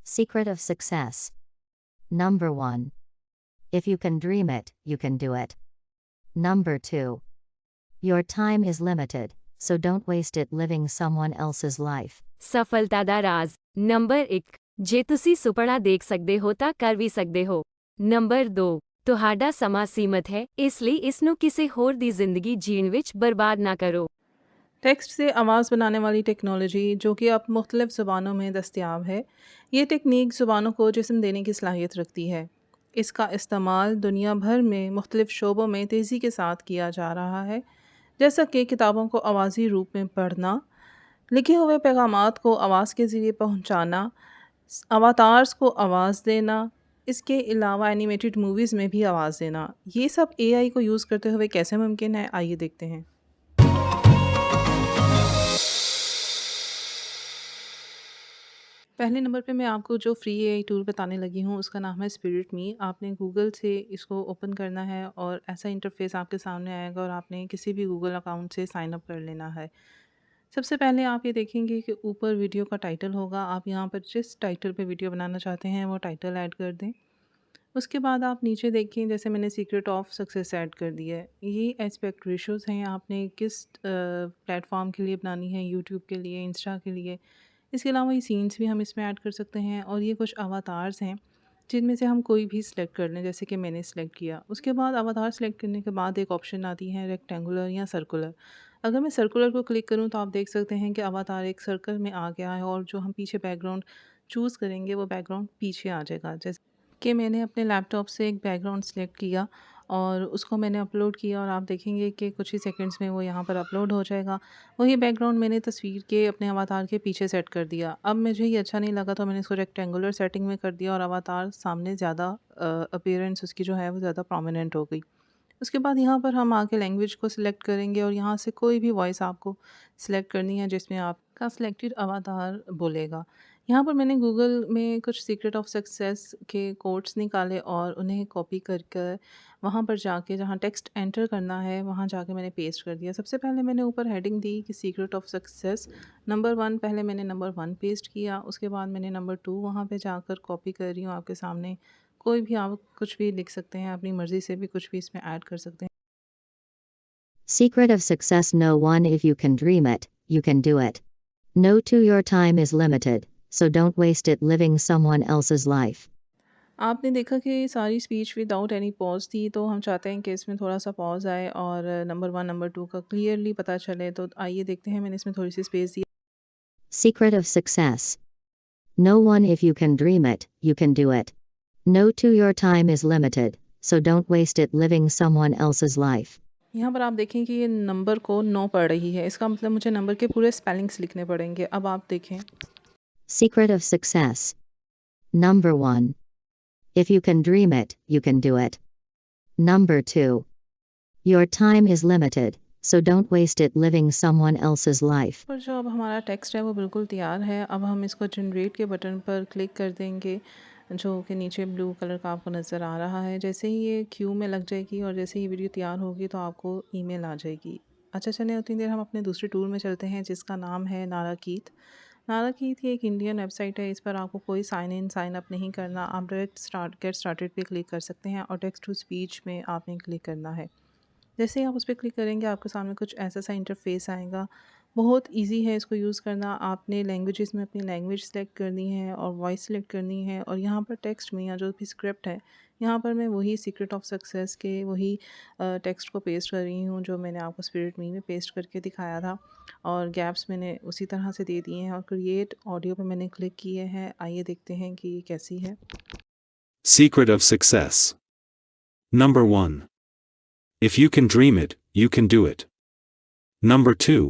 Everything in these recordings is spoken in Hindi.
Secret of success. Number 1. If you can dream it, you can do it. Number 2. Your time is limited, so don't waste it living someone else's life. ਸਫਲਤਾ ਦਾ ਰਾਜ਼ ਨੰਬਰ 1 ਜੇ ਤੁਸੀਂ ਸੁਪਨਾ ਦੇਖ ਸਕਦੇ ਹੋ ਤਾਂ ਕਰ ਵੀ ਸਕਦੇ ਹੋ। ਨੰਬਰ 2 ਤੁਹਾਡਾ ਸਮਾਂ ਸੀਮਤ ਹੈ, ਇਸ ਲਈ ਇਸ ਨੂੰ ਕਿਸੇ ਹੋਰ ਦੀ ਜ਼ਿੰਦਗੀ ਜੀਣ ਵਿੱਚ ਬਰਬਾਦ ਨਾ ਕਰੋ। टेक्स्ट से आवाज़ बनाने वाली टेक्नोलॉजी जो कि अब मुख्तलिफ़ ज़ुबानों में दस्तयाब है, ये टेक्निक ज़ुबानों को जिस्म देने की सलाहियत रखती है। इसका इस्तेमाल दुनिया भर में मुख्तलिफ़ शोबों में तेज़ी के साथ किया जा रहा है, जैसा कि किताबों को आवाज़ी रूप में पढ़ना, लिखे हुए पैगामात को आवाज़ के ज़रिए पहुँचाना, अवातार्स को आवाज़ देना, इसके अलावा एनिमेटेड मूवीज़ में भी आवाज़ देना। ये सब एआई को यूज़ करते हुए कैसे मुमकिन है, आइए देखते हैं। पहले नंबर पे मैं आपको जो फ्री एआई टूल बताने लगी हूँ उसका नाम है स्पिरिट मी। आपने गूगल से इसको ओपन करना है और ऐसा इंटरफेस आपके सामने आएगा और आपने किसी भी गूगल अकाउंट से साइन अप कर लेना है। सबसे पहले आप ये देखेंगे कि ऊपर वीडियो का टाइटल होगा, आप यहाँ पर जिस टाइटल पे वीडियो बनाना चाहते हैं वो टाइटल ऐड कर दें। उसके बाद आप नीचे देखें, जैसे मैंने सीक्रेट ऑफ सक्सेस ऐड कर दिया है। ये एस्पेक्ट रेशोज़ हैं, आपने किस प्लेटफॉर्म के लिए बनानी है, यूट्यूब के लिए, इंस्टा के लिए। इसके अलावा ये सीन्स भी हम इसमें ऐड कर सकते हैं और ये कुछ अवतार्स हैं जिनमें से हम कोई भी सिलेक्ट कर लें, जैसे कि मैंने सिलेक्ट किया। उसके बाद अवतार सेलेक्ट करने के बाद एक ऑप्शन आती है रेक्टेंगुलर या सर्कुलर। अगर मैं सर्कुलर को क्लिक करूं तो आप देख सकते हैं कि अवतार एक सर्कल में आ गया है और जो हम पीछे बैकग्राउंड चूज़ करेंगे वो बैकग्राउंड पीछे आ जाएगा। जैसे कि मैंने अपने लैपटॉप से एक बैकग्राउंड सेलेक्ट किया और उसको मैंने अपलोड किया और आप देखेंगे कि कुछ ही सेकंड्स में वो यहाँ पर अपलोड हो जाएगा। वही बैकग्राउंड मैंने तस्वीर के अपने अवतार के पीछे सेट कर दिया। अब मुझे ये अच्छा नहीं लगा तो मैंने इसको रेक्टेंगुलर सेटिंग में कर दिया और अवतार सामने ज़्यादा अपीयरेंस उसकी जो है वो ज़्यादा प्रोमिनेंट हो गई। उसके बाद यहाँ पर हम आके लैंग्वेज को सिलेक्ट करेंगे और यहाँ से कोई भी वॉइस आपको सिलेक्ट करनी है जिसमें आपका सिलेक्टेड अवतार बोलेगा। यहाँ पर मैंने गूगल में कुछ सीक्रेट ऑफ सक्सेस के कोट्स निकाले और उन्हें कॉपी कर कर वहाँ पर जाके जहाँ टेक्स्ट एंटर करना है वहाँ जाके मैंने पेस्ट कर दिया। सबसे पहले मैंने ऊपर हेडिंग दी कि सीक्रेट ऑफ सक्सेस नंबर 1। पहले मैंने नंबर 1 पेस्ट किया, उसके बाद मैंने नंबर 2 वहाँ पे जाकर कॉपी कर रही हूँ आपके सामने। कोई भी आप कुछ भी लिख सकते हैं, अपनी मर्ज़ी से भी कुछ भी इसमें ऐड कर सकते हैं। Secret of success. No. 1. If you can dream it, you can do it. No. 2. Your time is limited, so don't waste it living someone else's life. आपने देखा कि सारी स्पीच विदाउट एनी पॉज़ थी, तो हम चाहते हैं कि इसमें थोड़ा-सा पॉज़ आए और नंबर 1, नंबर 2 का क्लियरली पता चले। तो आइए देखते हैं, मैंने इसमें थोड़ी-सी space the. Secret of success. No. 1. If you can dream it, you can do it. No. 2. Your time is limited, so don't waste it living someone else's life. यहाँ पर आप देखें कि ये नंबर को 9 पढ़ रही है, इसका मतलब मुझे नंबर के पूरे स्पेलिंग्स लिखने पड़ेंगे। अब आप देखें। Secret of success. Number 1. If you can dream it, you can do it. Number 2. Your time is limited, so don't waste it living someone else's life. पर जो अब हमारा टेक्स्ट है वो बिल्कुल तैयार है। अब हम इसको जनरेट के बटन पर क्लिक कर देंगे, जो कि नीचे ब्लू कलर का आपको नज़र आ रहा है। जैसे ही ये क्यू में लग जाएगी और जैसे ही वीडियो तैयार होगी तो आपको ईमेल आ जाएगी। अच्छा, चलें उतनी देर हम अपने दूसरे टूल में चलते हैं जिसका नाम है नाराकीत। नाराकीत ये एक इंडियन वेबसाइट है। इस पर आपको कोई साइन इन साइन अप नहीं करना। आप डायरेक्ट गेट स्टार्टेड पे क्लिक कर सकते हैं और टेक्स्ट टू स्पीच में आपने क्लिक करना है। जैसे ही आप उस पर क्लिक करेंगे आपके सामने कुछ ऐसा सा इंटरफेस आएगा। बहुत इजी है इसको यूज़ करना। आपने लैंग्वेजेस में अपनी लैंग्वेज सेलेक्ट करनी है और वॉइस सेलेक्ट करनी है और यहाँ पर टेक्स्ट में या जो भी स्क्रिप्ट है यहाँ पर मैं वही सीक्रेट ऑफ सक्सेस के वही टेक्स्ट को पेस्ट कर रही हूँ जो मैंने आपको स्पिरिट मी में पेस्ट करके दिखाया था और गैप्स मैंने उसी तरह से दे दिए हैं और क्रिएट ऑडियो पे मैंने क्लिक किए हैं। आइए देखते हैं कि ये कैसी है। Secret of success. Number 1. If you can dream it, you can do it. Number 2.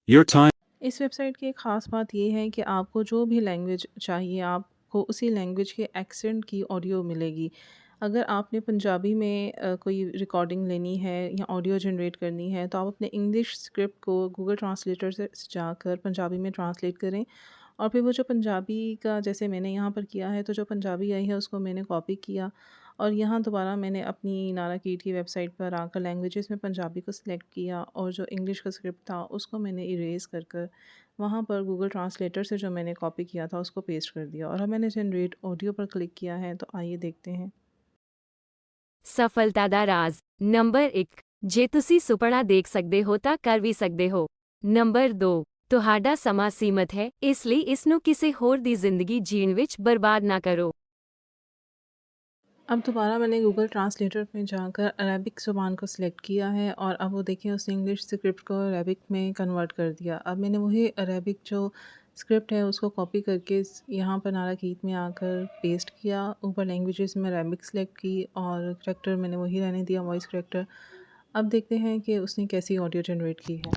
Your time. इस वेबसाइट की एक ख़ास बात ये है कि आपको जो भी लैंग्वेज चाहिए आपको उसी लैंग्वेज के एक्सेंट की ऑडियो मिलेगी। अगर आपने पंजाबी में कोई रिकॉर्डिंग लेनी है या ऑडियो जनरेट करनी है तो आप अपने इंग्लिश स्क्रिप्ट को गूगल ट्रांसलेटर से जाकर पंजाबी में ट्रांसलेट करें और फिर वो जो पंजाबी का जैसे मैंने यहाँ पर किया है तो जो पंजाबी आई है उसको मैंने कॉपी किया और यहाँ दोबारा मैंने अपनी नारा कीट की वेबसाइट पर आकर लैंग्वेजेस में पंजाबी को सिलेक्ट किया और जो इंग्लिश का स्क्रिप्ट था उसको मैंने इरेज़ कर कर वहाँ पर गूगल ट्रांसलेटर से जो मैंने कॉपी किया था उसको पेस्ट कर दिया और अब मैंने जनरेट ऑडियो पर क्लिक किया है, तो आइए देखते हैं। ਸਫਲਤਾ ਦਾ ਰਾਜ਼ ਨੰਬਰ 1 ਜੇ ਤੁਸੀਂ ਸੁਪਨਾ ਦੇਖ ਸਕਦੇ ਹੋ ਤਾਂ ਕਰ ਵੀ ਸਕਦੇ ਹੋ। ਨੰਬਰ 2 ਤੁਹਾਡਾ ਸਮਾਂ ਸੀਮਤ ਹੈ, ਇਸ ਲਈ ਇਸ ਨੂੰ ਕਿਸੇ ਹੋਰ ਦੀ ਜ਼ਿੰਦਗੀ ਜੀਣ ਵਿੱਚ ਬਰਬਾਦ ਨਾ ਕਰੋ। अब दोबारा मैंने गूगल ट्रांसलेटर में जाकर अरेबिक ज़ुबान को सिलेक्ट किया है और अब वो देखिए उसने इंग्लिश स्क्रिप्ट को अरेबिक में कन्वर्ट कर दिया। अब मैंने वही अरेबिक जो स्क्रिप्ट है उसको कॉपी करके यहाँ पर नारा कीट में आकर पेस्ट किया। ऊपर लैंग्वेजेस में अरेबिक सिलेक्ट की और करैक्टर मैंने वही रहने दिया, वॉइस करैक्टर। अब देखते हैं कि उसने कैसी ऑडियो जनरेट की है।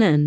2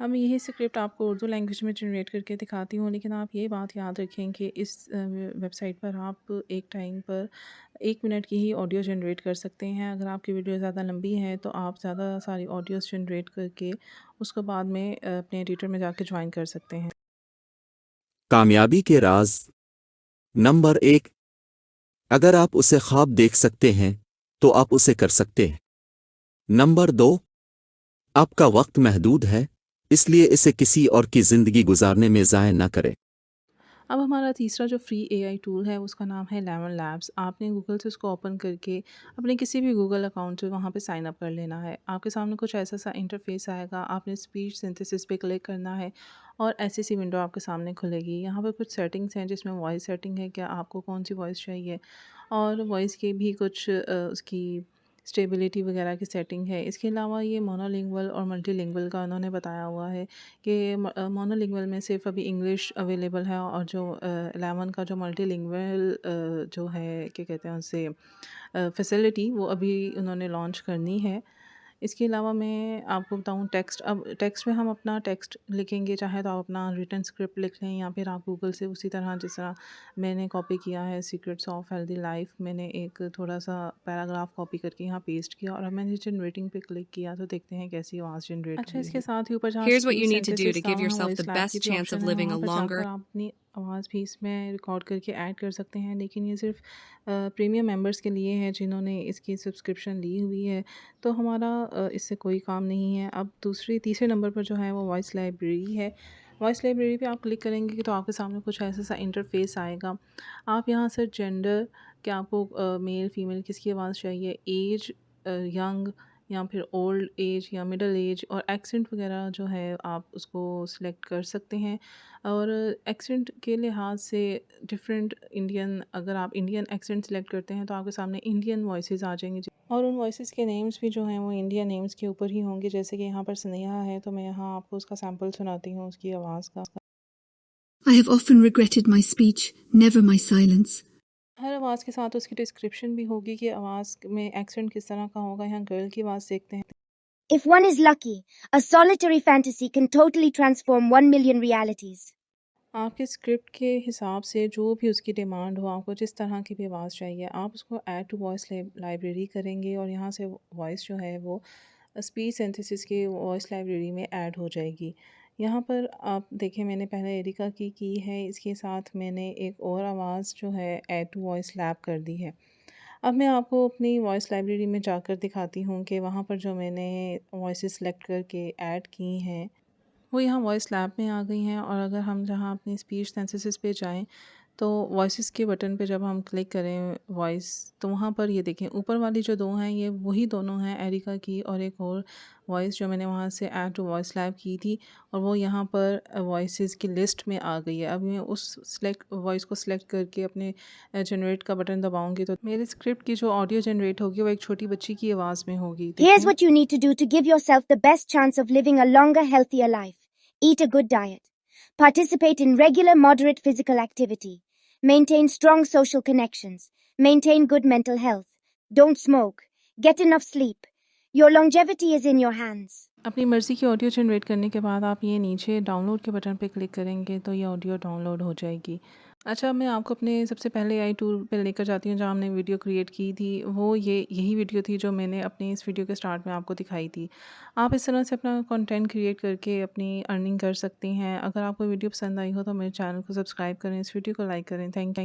अब मैं यही स्क्रिप्ट आपको उर्दू लैंग्वेज में जनरेट करके दिखाती हूँ, लेकिन आप ये बात याद रखें कि इस वेबसाइट पर आप एक टाइम पर 1 मिनट की ही ऑडियो जनरेट कर सकते हैं। अगर आपकी वीडियो ज़्यादा लंबी है तो आप ज़्यादा सारी ऑडियोज़ जनरेट करके उसको बाद में अपने एडिटर में जाके ज्वाइन कर सकते हैं। कामयाबी के राज नंबर 1 अगर आप उसे ख्वाब देख सकते हैं तो आप उसे कर सकते हैं। नंबर 2 आपका वक्त महदूद है, इसलिए इसे किसी और की ज़िंदगी गुजारने में ज़ाया न करें। अब हमारा तीसरा जो फ्री एआई टूल है उसका नाम है लेमन लैब्स। आपने गूगल से उसको ओपन करके अपने किसी भी गूगल अकाउंट से वहाँ पे साइन अप कर लेना है। आपके सामने कुछ ऐसा सा इंटरफेस आएगा, आपने स्पीच सिंथेसिस पे क्लिक करना है और ऐसी सी विंडो आपके सामने खुलेगी। यहाँ पर कुछ सेटिंग्स हैं जिसमें वॉइस सेटिंग है, क्या आपको कौन सी वॉइस चाहिए, और वॉइस के भी कुछ उसकी स्टेबिलिटी वगैरह की सेटिंग है। इसके अलावा ये मोनोलिंगुअल और मल्टीलिंगुअल का उन्होंने बताया हुआ है कि मोनोलिंगुअल में सिर्फ अभी इंग्लिश अवेलेबल है और जो 11 का जो मल्टीलिंगुअल जो है क्या कहते हैं उसे फैसिलिटी, वो अभी उन्होंने लॉन्च करनी है। इसके अलावा मैं आपको बताऊँ टेक्स्ट, अब टेक्स्ट में हम अपना टेक्स्ट लिखेंगे, चाहे तो आप अपना रिटन स्क्रिप्ट लिख लें या फिर आप गूगल से उसी तरह जिस तरह मैंने कॉपी किया है सीक्रेट्स ऑफ हेल्दी लाइफ, मैंने एक थोड़ा सा पैराग्राफ कॉपी करके यहाँ पेस्ट किया और अब मैंने जनरेटिंग पे क्लिक किया तो देखते हैं कैसी आवाज़ जनरेट अच्छा, हुई इसके है। साथ ही ऊपर जहाँ Here's what speech you need to do synthesis to का give वहाँ yourself वॉइस the लैब की best भी chance ऑप्शन of है, living वहाँ a पर longer, जाकर आप अपनी आवाज़ भी इसमें रिकॉर्ड करके ऐड कर सकते हैं, लेकिन ये सिर्फ प्रीमियम मेंबर्स के लिए है जिन्होंने इसकी सब्सक्रिप्शन ली हुई है, तो हमारा इससे कोई काम नहीं है। अब तीसरे नंबर पर जो है वो वॉइस लाइब्रेरी है। वॉइस लाइब्रेरी पे आप क्लिक करेंगे तो आपके सामने कुछ ऐसा सा इंटरफेस आएगा। आप यहाँ से जेंडर, कि आपको मेल फीमेल किसकी आवाज़ चाहिए, एज यंग या फिर ओल्ड एज या मिडल एज, और एक्सेंट वगैरह जो है आप उसको सिलेक्ट कर सकते हैं। और एक्सेंट के लिहाज से डिफरेंट इंडियन, अगर आप इंडियन एक्सेंट सेलेक्ट करते हैं तो आपके सामने इंडियन वॉइसेस आ जाएंगे और उन वॉइसेस के नेम्स भी जो हैं वो इंडियन नेम्स के ऊपर ही होंगे। जैसे कि यहाँ पर स्नेहा है तो मैं यहाँ आपको उसका सैम्पल सुनाती हूँ उसकी आवाज़ का। I have often regretted my speech, never my silence. हर आवाज़ के साथ उसकी डिस्क्रिप्शन भी होगी कि आवाज़ में एक्सेंट किस तरह का होगा। यहाँ गर्ल की आवाज़ देखते हैं। If one is lucky, a solitary fantasy can totally transform 1 million realities. आपके स्क्रिप्ट के हिसाब से जो भी उसकी डिमांड हो, आपको जिस तरह की भी आवाज़ चाहिए, आप उसको ऐड टू वॉइस लाइब्रेरी करेंगे और यहाँ से वॉइस जो है वो स्पीच सिंथेसिस की वॉइस लाइब्रेरी में ऐड हो जाएगी। यहाँ पर आप देखें मैंने पहले एरिका की है, इसके साथ मैंने एक और आवाज़ जो है ऐड टू वॉइस लैब कर दी है। अब मैं आपको अपनी वॉइस लाइब्रेरी में जाकर दिखाती हूँ कि वहाँ पर जो मैंने वॉइसेस सेलेक्ट करके ऐड की हैं वो यहाँ वॉइस लैब में आ गई हैं। और अगर हम जहाँ अपनी स्पीच सिंथेसिस पे जाएं तो वॉइसेस के बटन पे जब हम क्लिक करें वॉइस, तो वहाँ पर ये देखें ऊपर वाली जो 2 हैं ये वही दोनों हैं, एरिका की और एक और वॉइस जो मैंने वहाँ से ऐड टू वॉइस लैब की थी, और वो यहाँ पर वॉइसेस की लिस्ट में आ गई है। अब मैं उस वॉइस को सिलेक्ट करके अपने जनरेट का बटन दबाऊंगी तो मेरे स्क्रिप्ट की जो ऑडियो जनरेट होगी वो एक छोटी बच्ची की आवाज़ में होगी। Here's what you need to do to give yourself the best chance of living a longer, healthier life. Eat a good diet. Participate in regular, moderate physical activity. Maintain strong social connections. Maintain good mental health. Don't smoke. Get enough sleep. Your longevity is in your hands. अपनी मर्ज़ी की ऑडियो जनरेट करने के बाद आप ये नीचे डाउनलोड के बटन पे क्लिक करेंगे तो ये ऑडियो डाउनलोड हो जाएगी। अच्छा, मैं आपको अपने सबसे पहले एआई टूल पे लेकर जाती हूँ जहाँ हमने वीडियो क्रिएट की थी। वो यही वीडियो थी जो मैंने अपने इस वीडियो के स्टार्ट में आपको दिखाई थी। आप इस तरह से अपना कंटेंट क्रिएट करके अपनी अर्निंग कर सकती हैं। अगर आपको वीडियो पसंद आई हो तो मेरे चैनल को सब्सक्राइब करें, इस वीडियो को लाइक करें। थैंक